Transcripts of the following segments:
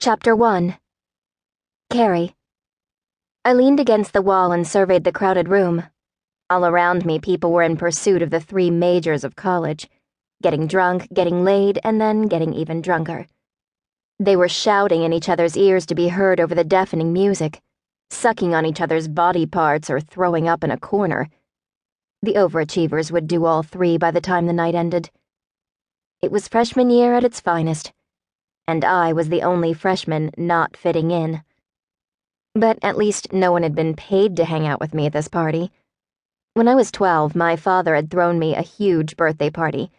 Chapter 1. Carrie. I leaned against the wall and surveyed the crowded room. All around me, people were in pursuit of the three majors of college: getting drunk, getting laid, and then getting even drunker. They were shouting in each other's ears to be heard over the deafening music, sucking on each other's body parts or throwing up in a corner. The overachievers would do all three by the time the night ended. It was freshman year at its finest, and I was the only freshman not fitting in. But at least no one had been paid to hang out with me at this party. When I was 12, my father had thrown me a huge birthday party.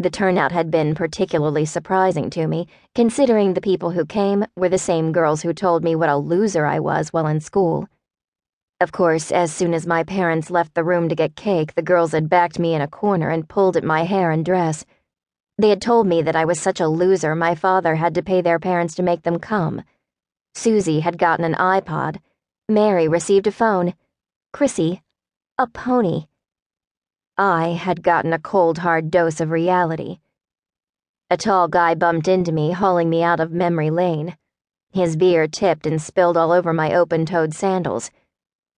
The turnout had been particularly surprising to me, considering the people who came were the same girls who told me what a loser I was while in school. Of course, as soon as my parents left the room to get cake, the girls had backed me in a corner and pulled at my hair and dress. They had told me that I was such a loser my father had to pay their parents to make them come. Susie had gotten an iPod. Mary received a phone. Chrissy, a pony. I had gotten a cold, hard dose of reality. A tall guy bumped into me, hauling me out of memory lane. His beer tipped and spilled all over my open-toed sandals.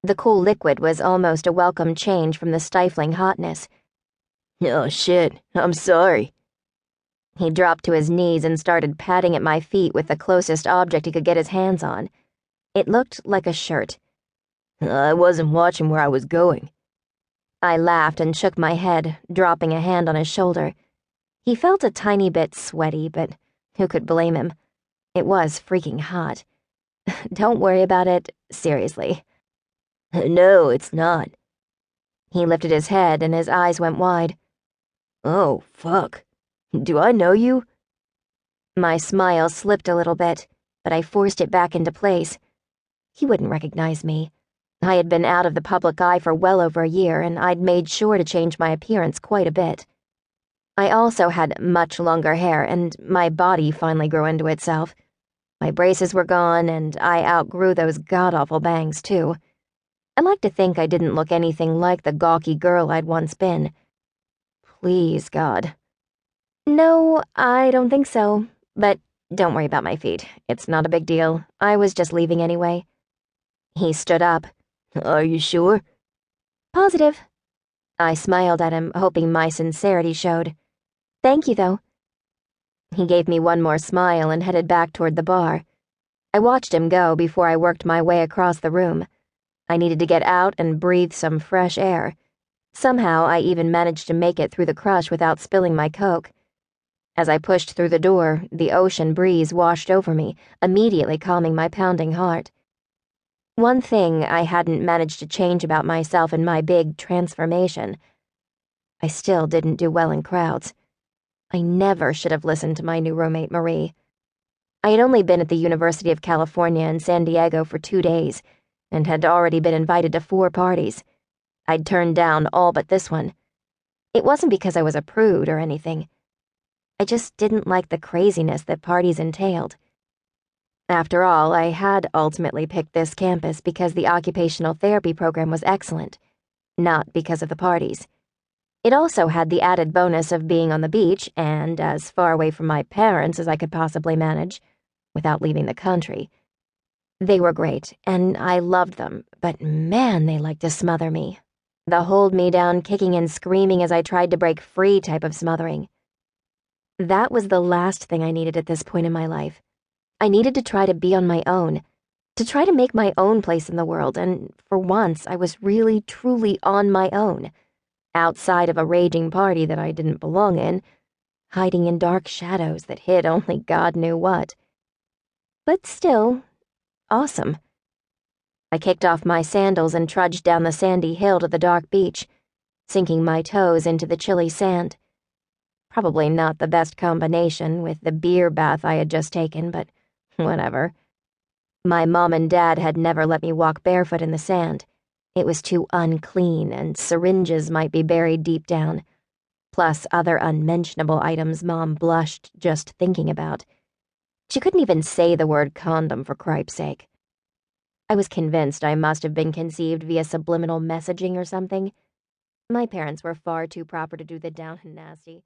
The cool liquid was almost a welcome change from the stifling hotness. "Oh shit, I'm sorry." He dropped to his knees and started patting at my feet with the closest object he could get his hands on. It looked like a shirt. "I wasn't watching where I was going." I laughed and shook my head, dropping a hand on his shoulder. He felt a tiny bit sweaty, but who could blame him? It was freaking hot. Don't worry about it, seriously. "No, it's not." He lifted his head and his eyes went wide. "Oh, fuck. Do I know you?" My smile slipped a little bit, but I forced it back into place. He wouldn't recognize me. I had been out of the public eye for well over a year, and I'd made sure to change my appearance quite a bit. I also had much longer hair, and my body finally grew into itself. My braces were gone, and I outgrew those god-awful bangs, too. I like to think I didn't look anything like the gawky girl I'd once been. Please, God. No, I don't think so. But don't worry about my feet. It's not a big deal. I was just leaving anyway. He stood up. "Are you sure?" Positive. I smiled at him, hoping my sincerity showed. Thank you, though. He gave me one more smile and headed back toward the bar. I watched him go before I worked my way across the room. I needed to get out and breathe some fresh air. Somehow, I even managed to make it through the crush without spilling my Coke. As I pushed through the door, the ocean breeze washed over me, immediately calming my pounding heart. One thing I hadn't managed to change about myself in my big transformation: I still didn't do well in crowds. I never should have listened to my new roommate, Marie. I had only been at the University of California in San Diego for 2 days, and had already been invited to 4 parties. I'd turned down all but this one. It wasn't because I was a prude or anything. I just didn't like the craziness that parties entailed. After all, I had ultimately picked this campus because the occupational therapy program was excellent, not because of the parties. It also had the added bonus of being on the beach and as far away from my parents as I could possibly manage, without leaving the country. They were great, and I loved them, but man, they liked to smother me. The hold me down, kicking and screaming as I tried to break free type of smothering. That was the last thing I needed at this point in my life. I needed to try to be on my own, to try to make my own place in the world, and for once I was really, truly on my own, outside of a raging party that I didn't belong in, hiding in dark shadows that hid only God knew what. But still, awesome. I kicked off my sandals and trudged down the sandy hill to the dark beach, sinking my toes into the chilly sand. Probably not the best combination with the beer bath I had just taken, but whatever. My mom and dad had never let me walk barefoot in the sand. It was too unclean, and syringes might be buried deep down, plus other unmentionable items Mom blushed just thinking about. She couldn't even say the word condom, for cripe's sake. I was convinced I must have been conceived via subliminal messaging or something. My parents were far too proper to do the down and nasty.